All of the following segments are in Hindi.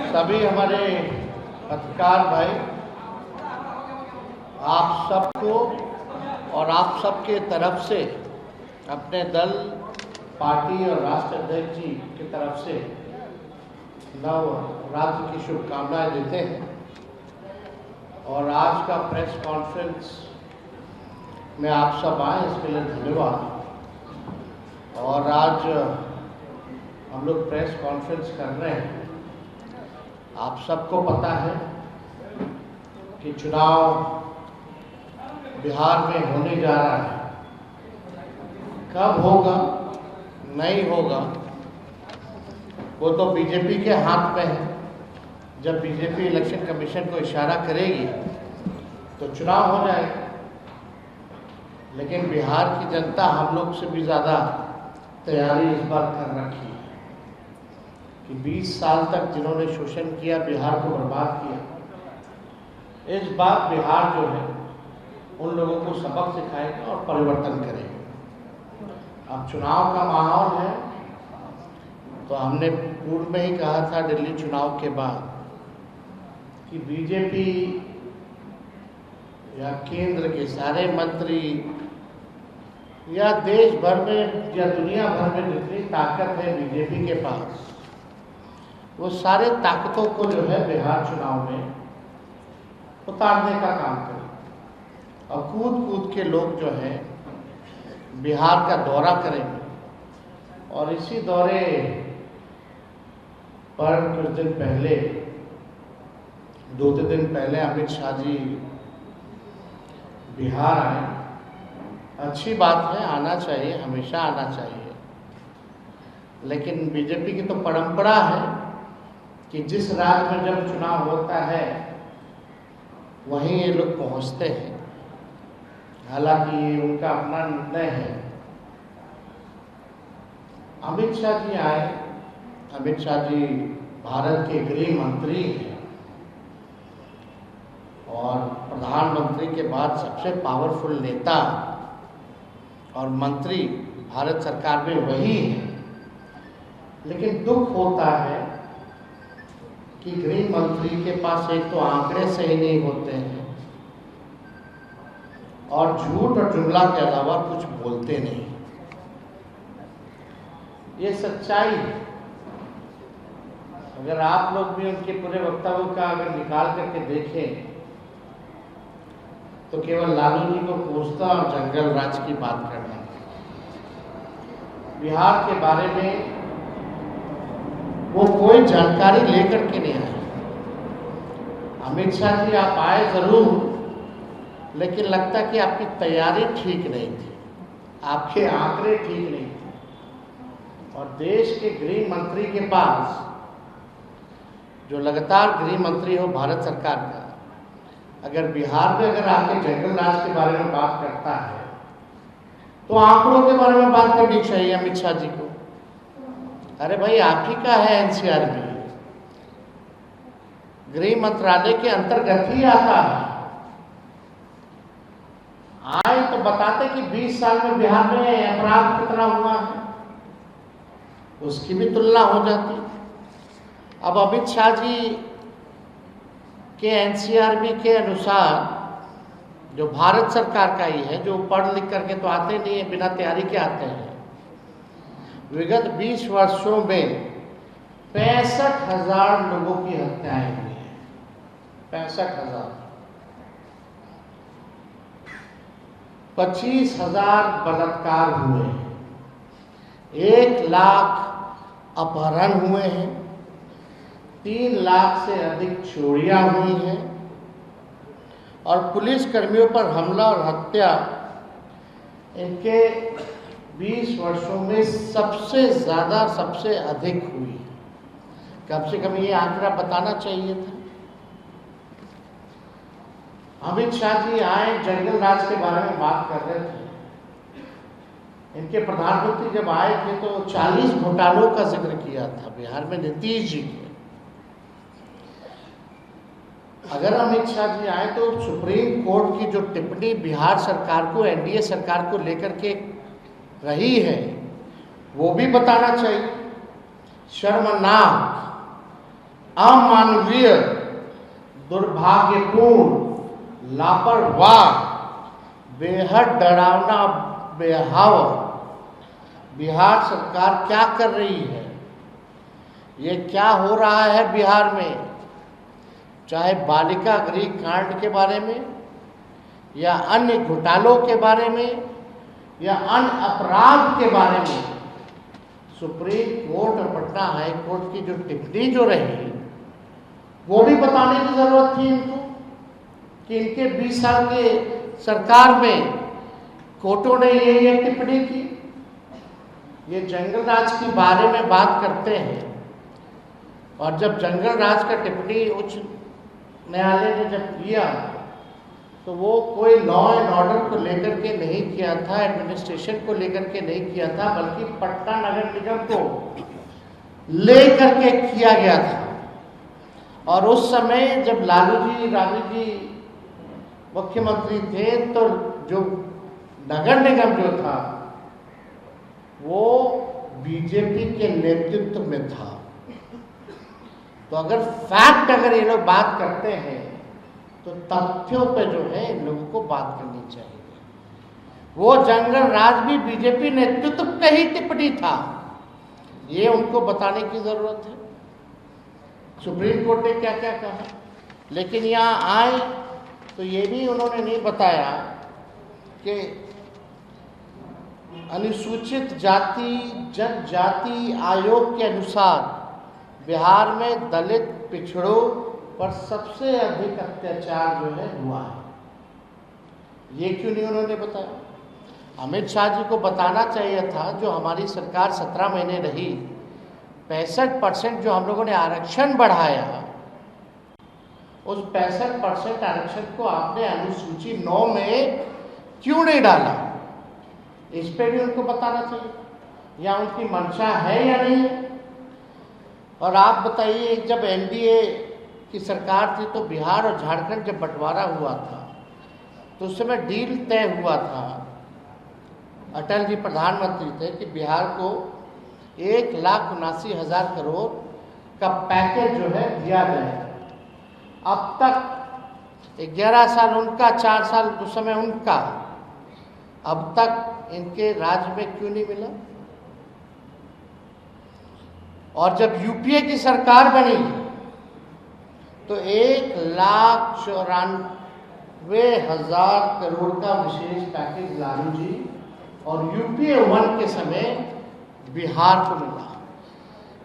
सभी हमारे पत्रकार भाई, आप सबको और आप सबके तरफ से अपने दल, पार्टी और राष्ट्र अध्यक्ष जी की तरफ से नवरात्र की शुभकामनाएं देते हैं। और आज का प्रेस कॉन्फ्रेंस में आप सब आए, इसके लिए धन्यवाद। और आज हम लोग प्रेस कॉन्फ्रेंस कर रहे हैं। आप सबको पता है कि चुनाव बिहार में होने जा रहा है। कब होगा, नहीं होगा, वो तो बीजेपी के हाथ में है। जब बीजेपी इलेक्शन कमीशन को इशारा करेगी तो चुनाव हो जाएगा। लेकिन बिहार की जनता हम लोग से भी ज़्यादा तैयारी इस बार कर रखी है कि 20 साल तक जिन्होंने शोषण किया, बिहार को बर्बाद किया, इस बार बिहार जो है उन लोगों को सबक सिखाएगा और परिवर्तन करेगा। अब चुनाव का माहौल है, तो हमने पूर्व में ही कहा था दिल्ली चुनाव के बाद कि बीजेपी या केंद्र के सारे मंत्री या देश भर में या दुनिया भर में जितनी ताकत है बीजेपी के पास, वो सारे ताकतों को जो है बिहार चुनाव में उतारने का काम करें। और कूद कूद के लोग जो है बिहार का दौरा करेंगे। और इसी दौरे पर कुछ दिन पहले, 2 दिन पहले अमित शाह जी बिहार आए। अच्छी बात है, आना चाहिए, हमेशा आना चाहिए। लेकिन बीजेपी की तो परंपरा है कि जिस राज्य में जब चुनाव होता है वहीं ये लोग पहुंचते हैं। हालांकि ये उनका अपना निर्णय है। अमित शाह जी आए। अमित शाह जी भारत के गृह मंत्री हैं और प्रधानमंत्री के बाद सबसे पावरफुल नेता और मंत्री भारत सरकार में वही है। लेकिन दुख होता है कि गृह मंत्री के पास एक तो आंकड़े सही नहीं होते हैं और झूठ और जुमला के अलावा कुछ बोलते नहीं। ये सच्चाई है। अगर आप लोग भी उनके पूरे वक्तव्य का अगर निकाल करके देखें तो केवल लालू जी को पूछता और जंगल राज की बात करना। बिहार के बारे में वो कोई जानकारी लेकर के नहीं आए। अमित शाह जी आप आए जरूर, लेकिन लगता कि आपकी तैयारी ठीक नहीं थी, आपके आंकड़े ठीक नहीं थे। और देश के गृह मंत्री के पास, जो लगातार गृह मंत्री हो भारत सरकार का, अगर बिहार में अगर आके जंगल राज के बारे में बात करता है तो आंकड़ों के बारे में बात करनी चाहिए अमित शाह जी को। अरे भाई, आप ही का है एनसीआरबी, गृह मंत्रालय के अंतर्गत ही आता है। आए तो बताते कि 20 साल में बिहार में अपराध कितना हुआ है, उसकी भी तुलना हो जाती। अब अमित शाह जी के एनसीआरबी के अनुसार, जो भारत सरकार का ही है, जो पढ़ लिख करके तो आते नहीं है, बिना तैयारी के आते हैं, विगत 20 वर्षों में 65,000 लोगों की हत्याएं हुई हैं। 65,000। 25,000 बलात्कार हुए हैं। 1 लाख अपहरण हुए हैं। 3 लाख से अधिक चोरियां हुई हैं। और पुलिस कर्मियों पर हमला और हत्या इनके 20 वर्षों में सबसे ज़्यादा, सबसे अधिक हुई है। कम से कम ये आंकड़ा बताना चाहिए था। अमित शाह जी आए, जंगल राज के बारे में बात कर रहे थे। इनके प्रधानमंत्री जब आए थे तो 40 घोटालों का जिक्र किया था बिहार में नीतीश जी के। अगर अमित शाह जी आए तो सुप्रीम कोर्ट की जो टिप्पणी बिहार सरकार को, एनडीए सरकार को लेकर के रही है, वो भी बताना चाहिए। शर्मनाक अमानवीय, दुर्भाग्यपूर्ण, लापरवाह, बेहद डरावना बेहाव बिहार सरकार क्या कर रही है। ये क्या हो रहा है बिहार में, चाहे बालिका गृह कांड के बारे में या अन्य घोटालों के बारे में या अन्य अपराध के बारे में, सुप्रीम कोर्ट और पटना हाई कोर्ट की जो टिप्पणी जो रही वो भी बताने की जरूरत थी इनको कि इनके 20 साल के सरकार में कोर्टों ने ये टिप्पणी की। ये जंगल राज के बारे में बात करते हैं, और जब जंगल राज का टिप्पणी उच्च न्यायालय ने जब किया तो वो कोई लॉ एंड ऑर्डर को लेकर के नहीं किया था, एडमिनिस्ट्रेशन को लेकर के नहीं किया था, बल्कि पटना नगर निगम को लेकर के किया गया था। और उस समय जब लालू जी राबड़ी जी मुख्यमंत्री थे तो जो नगर निगम जो था वो बीजेपी के नेतृत्व में था। तो अगर फैक्ट अगर ये लोग बात करते हैं तो तथ्यों पे जो है इन लोगों को बात करनी चाहिए। वो जंगल राज भी बीजेपी नेतृत्व पे ही टिप्पणी था, ये उनको बताने की जरूरत है। सुप्रीम कोर्ट ने क्या क्या कहा, लेकिन यहाँ आए तो ये भी उन्होंने नहीं बताया कि अनुसूचित जाति जनजाति आयोग के अनुसार बिहार में दलित पिछड़ों पर सबसे अधिक अत्याचार जो है हुआ है। ये क्यों नहीं उन्होंने बताया। अमित शाह जी को बताना चाहिए था, जो हमारी सरकार 17 महीने रही, 65% जो हम लोगों ने आरक्षण बढ़ाया, उस 65% आरक्षण को आपने अनुसूची 9 में क्यों नहीं डाला, इस पे भी उनको बताना चाहिए, या उनकी मंशा है या नहीं है। और आप बताइए, जब एनडीए की सरकार थी तो बिहार और झारखंड जब बंटवारा हुआ था तो उस समय डील तय हुआ था, अटल जी प्रधानमंत्री थे, कि बिहार को 1,79,000 करोड़ का पैकेज जो है दिया जाएगा। अब तक 11 साल उनका, 4 साल उस समय उनका, अब तक इनके राज्य में क्यों नहीं मिला। और जब यूपीए की सरकार बनी तो 1,94,000 करोड़ का विशेष पैकेज लालू जी और यूपीए 1 के समय बिहार को मिला।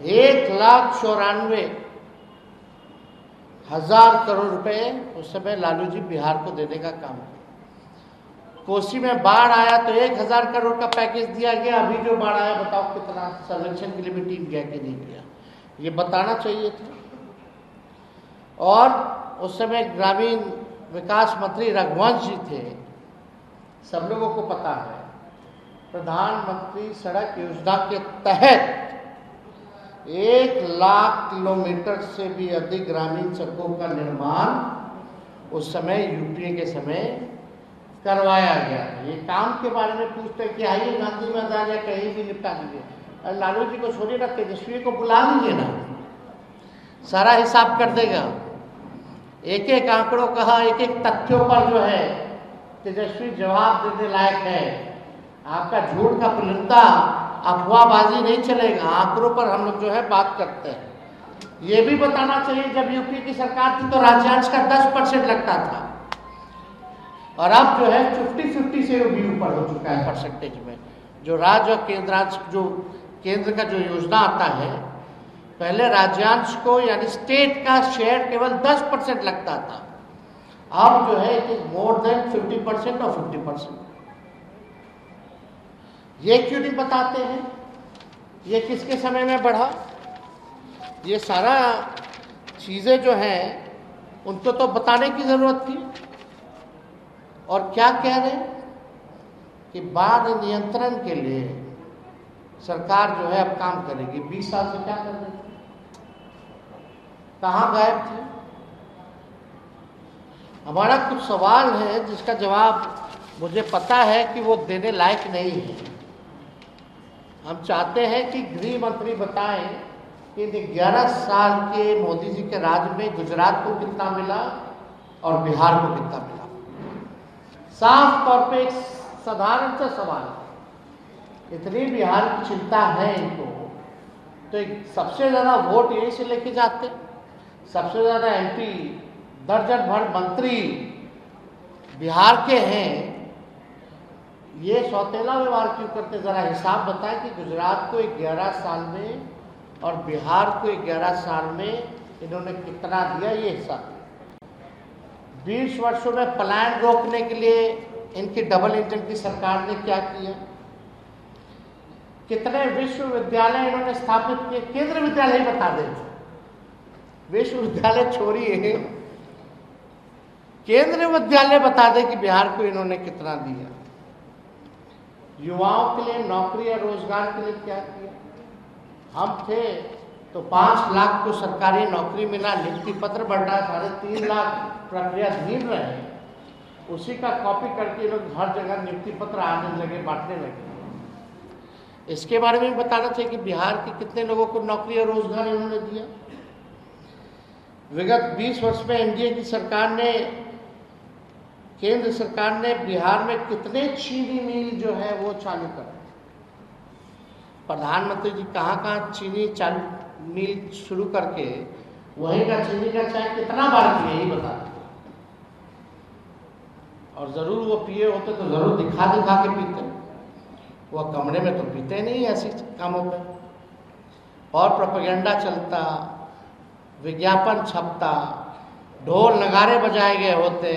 1,94,000 करोड़ रुपए उस समय लालू जी बिहार को देने का काम किया। कोसी में बाढ़ आया तो 1,000 करोड़ का पैकेज दिया गया। अभी जो बाढ़ आया बताओ कितना सर्वेक्षण के लिए भी टीम गया कि नहीं गया, ये बताना चाहिए था। और उस समय ग्रामीण विकास मंत्री रघुवंश जी थे, सब लोगों को पता है, प्रधानमंत्री सड़क योजना के तहत 1,00,000 किलोमीटर से भी अधिक ग्रामीण सड़कों का निर्माण उस समय यूपीए के समय करवाया गया। ये काम के बारे में पूछते हैं कि आइए गांधी मैदान या कहीं भी निपटा दीजिए। लालू जी को छोड़िए ना, तेजस्वी को बुला लीजिए ना, सारा हिसाब कर देगा। एक एक आंकड़ों कहा, एक एक तथ्यों पर जो है तेजस्वी जवाब देने लायक है। आपका झूठ का पुलिंदा, अफवाहबाजी नहीं चलेगा, आंकड़ों पर हम लोग जो है बात करते हैं। ये भी बताना चाहिए, जब यूपी की सरकार थी तो राज्यांश का 10% लगता था, और अब जो है 50-50 से भी ऊपर हो चुका है परसेंटेज में। जो राज्य और केंद्रांश, जो केंद्र का जो योजना आता है, पहले राज्यांश को यानी स्टेट का शेयर केवल 10% लगता था, अब जो है इट इज मोर देन 50% और 50%। ये क्यों नहीं बताते हैं, ये किसके समय में बढ़ा। ये सारा चीज़ें जो हैं उनको तो बताने की ज़रूरत थी। और क्या कह रहे हैं कि बाढ़ नियंत्रण के लिए सरकार जो है अब काम करेगी। 20 साल से क्या कर रही थी, कहाँ गायब थे। हमारा कुछ सवाल है जिसका जवाब मुझे पता है कि वो देने लायक नहीं है। हम चाहते हैं कि गृह मंत्री बताएं कि 11 साल के मोदी जी के राज में गुजरात को कितना मिला और बिहार को कितना मिला। साफ तौर पे एक साधारण सा सवाल है, इतनी बिहार की चिंता है इनको, तो सबसे ज्यादा वोट यही से लेके जाते, सबसे ज्यादा एमपी, दर्जन भर मंत्री बिहार के हैं, ये सौतेला व्यवहार क्यों करते? जरा हिसाब बताएं कि गुजरात को 11 साल में और बिहार को 11 साल में इन्होंने कितना दिया, ये हिसाब। 20 वर्षों में पलायन रोकने के लिए इनकी डबल इंजन की सरकार ने क्या किया? कितने विश्वविद्यालय इन्होंने स्थापित किए? केंद्रीय विद्यालय ही बता दें, विश्वविद्यालय छोड़िए, केंद्रीय विद्यालय बता दें कि बिहार को इन्होंने कितना दिया। युवाओं के लिए नौकरी या रोजगार के लिए क्या किया? हम थे तो 5 लाख को सरकारी नौकरी मिला, नियुक्ति पत्र बढ़ रहा, 3.5 लाख प्रक्रियाधीन रहे, उसी का कॉपी करके लोग हर जगह नियुक्ति पत्र आने लगे, बांटने लगे। इसके बारे में बताना चाहिए कि बिहार के कितने लोगों को नौकरी और रोजगार इन्होंने दिया। विगत 20 वर्ष में एनडीए की सरकार ने, केंद्र सरकार ने बिहार में कितने चीनी मिल जो है वो चालू कर, प्रधानमंत्री जी कहाँ चीनी चालू मिल शुरू करके वहीं का चीनी का चाय कितना बार पिए, यही बता दें। और जरूर वो पिए होते तो जरूर दिखा के पीते, वह कमरे में तो पीते नहीं ऐसे कामों पे। और प्रोपेगेंडा चलता, विज्ञापन छपता, ढोल नगारे बजाए गए होते,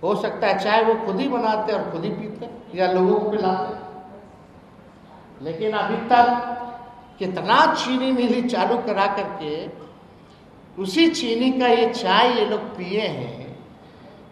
हो सकता है चाय वो खुद ही बनाते और खुद ही पीते या लोगों को पिलाते। लेकिन अभी तक कितना चीनी मिली चालू करा करके उसी चीनी का ये चाय ये लोग पिए हैं,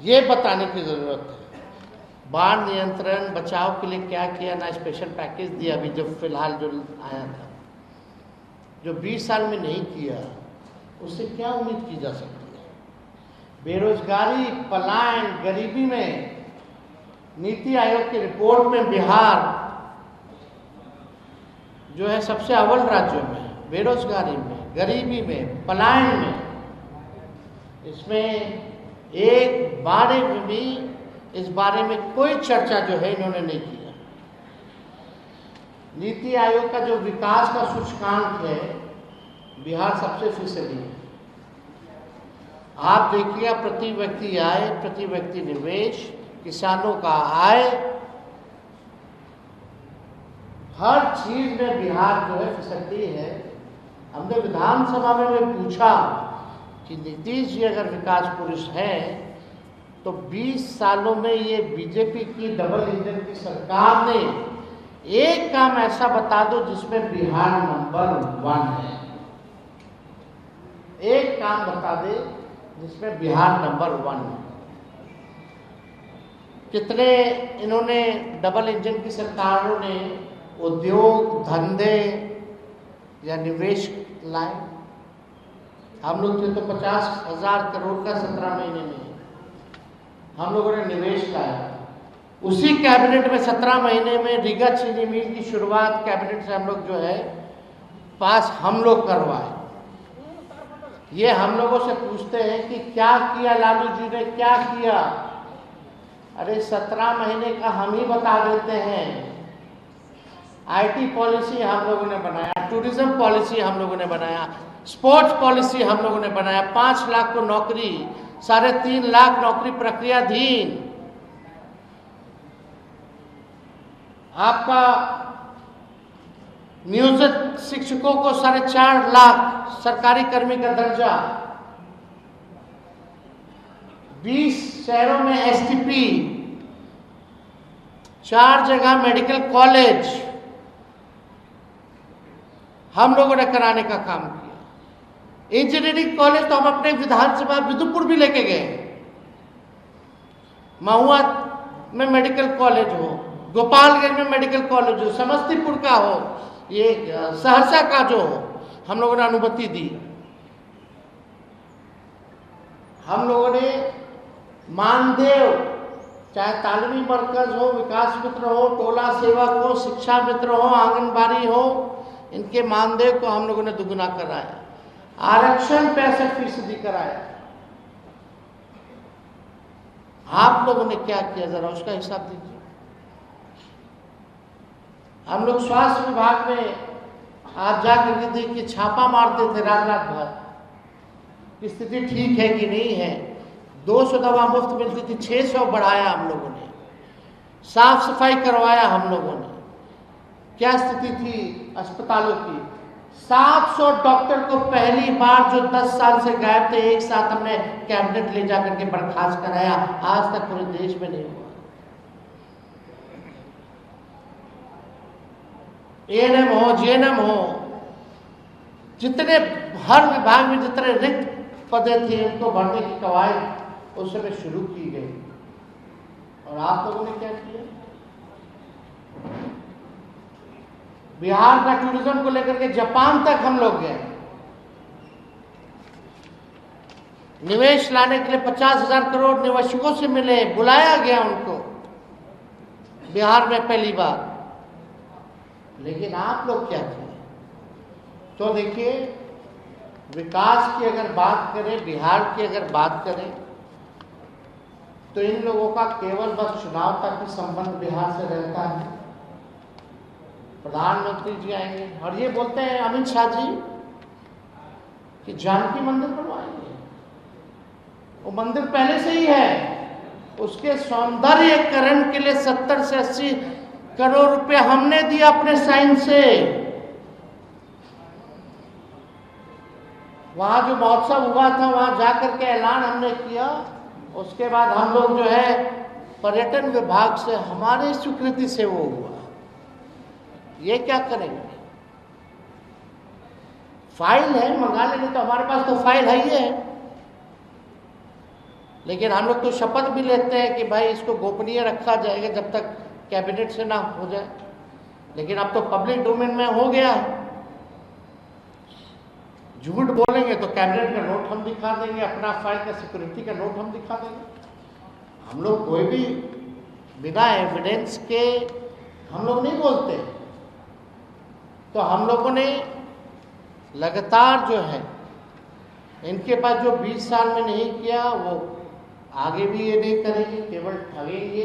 ये बताने की जरूरत है। बाढ़ नियंत्रण बचाव के लिए क्या किया, ना स्पेशल पैकेज दिया अभी जब फिलहाल जो आया था, जो 20 साल में नहीं किया, उससे क्या उम्मीद की जा सकती है? बेरोजगारी, पलायन, गरीबी में नीति आयोग की रिपोर्ट में बिहार जो है सबसे अव्वल राज्यों में, बेरोजगारी में, गरीबी में, पलायन में। इसमें एक बारे में भी इस बारे में कोई चर्चा जो है इन्होंने नहीं किया। नीति आयोग का जो विकास का सूचकांक है, बिहार सबसे फीसदी है। आप देखिए, प्रति व्यक्ति आय, प्रति व्यक्ति निवेश, किसानों का आय, हर चीज में बिहार जो है फिसलती है। हमने विधानसभा में पूछा कि नीतीश जी अगर विकास पुरुष हैं तो 20 सालों में ये बीजेपी की डबल इंजन की सरकार ने एक काम ऐसा बता दो जिसमें बिहार नंबर 1 है। एक काम बता दे जिसमें बिहार नंबर 1 है। कितने इन्होंने डबल इंजन की सरकारों ने उद्योग, धंधे या निवेश लाए? हम लोग थे तो 50,000 करोड़ का 17 महीने में हम लोगों ने निवेश लाया। उसी कैबिनेट में 17 महीने में रीगा चीनी मिल की शुरुआत कैबिनेट से हम लोग जो है पास हम लोग करवाए। ये हम लोगों से पूछते हैं कि क्या किया लालू जी ने, क्या किया? अरे 17 महीने का हम ही बता देते हैं। आईटी पॉलिसी हम लोगों ने बनाया, टूरिज्म पॉलिसी हम लोगों ने बनाया, स्पोर्ट्स पॉलिसी हम लोगों ने बनाया, 5 लाख को नौकरी, 3.5 लाख नौकरी प्रक्रियाधीन। आपका नियोजित शिक्षकों को 4.5 लाख सरकारी कर्मी का दर्जा, 20 शहरों में एसटीपी, 4 जगह मेडिकल कॉलेज हम लोगों ने कराने का काम किया। इंजीनियरिंग कॉलेज तो हम अपने विधानसभा विदुपुर भी लेके गए। महुआ में मेडिकल कॉलेज हो, गोपालगंज में मेडिकल कॉलेज हो, समस्तीपुर का हो, ये सहरसा का जो हो, हम लोगों ने अनुमति दी। हम लोगों ने मानदेय, चाहे तालीमी मरकज हो, विकास मित्र हो, टोला सेवक हो, शिक्षा मित्र हो, आंगनबाड़ी हो, इनके मानदेय को हम लोगों ने दुगुना कराया, आरक्षण 65% कराया। आप लोगों ने क्या किया, जरा उसका हिसाब दीजिए। हम लोग स्वास्थ्य विभाग में आज जाकर के देखिए छापा मारते थे रात रात भर कि स्थिति ठीक है कि नहीं है। 200 दवा मुफ्त मिलती थी, 600 बढ़ाया हम लोगों ने, साफ सफाई करवाया हम लोगों ने। क्या स्थिति थी अस्पतालों की, 700 डॉक्टर को पहली बार जो 10 साल से गायब थे एक साथ हमने कैबिनेट ले जाकर के बर्खास्त कराया। आज तक पूरे देश में नहीं हुआ। एएनएम हो, जीएनएम हो, जितने हर विभाग में जितने रिक्त पदे थे उनको भरने की कवायद उस समय शुरू की गई। और आप लोगों ने क्या किया? बिहार का टूरिज्म को लेकर के जापान तक हम लोग गए। निवेश लाने के लिए 50,000 करोड़ निवेशकों से मिले, बुलाया गया उनको बिहार में पहली बार। लेकिन आप लोग क्या किए? तो देखिए, विकास की अगर बात करें, बिहार की अगर बात करें, तो इन लोगों का केवल बस चुनाव तक ही संबंध बिहार से रहता है। प्रधानमंत्री जी आएंगे और ये बोलते हैं अमित शाह जी कि जानकी मंदिर बनवाएंगे। वो मंदिर पहले से ही है, उसके सौंदर्यीकरण के लिए 70 से 80 करोड़ रुपए हमने दिया अपने साइन से। वहां जो महोत्सव हुआ था वहां जाकर के ऐलान हमने किया। उसके बाद हम लोग जो है पर्यटन विभाग से हमारी स्वीकृति से वो हुआ। ये क्या करेंगे? फाइल है, मंगा लेंगे, तो हमारे पास तो फाइल है ही है। लेकिन हम लोग तो शपथ भी लेते हैं कि भाई इसको गोपनीय रखा जाएगा जब तक कैबिनेट से ना हो जाए। लेकिन अब तो पब्लिक डोमेन में हो गया है। झूठ बोलेंगे तो कैबिनेट का नोट हम दिखा देंगे, अपना फाइल का सिक्योरिटी का नोट हम दिखा देंगे। हम लोग कोई भी बिना एविडेंस के हम लोग नहीं बोलते। तो हम लोगों ने लगातार जो है इनके पास जो 20 साल में नहीं किया वो आगे भी ये नहीं करेंगे, केवल ठगेंगे।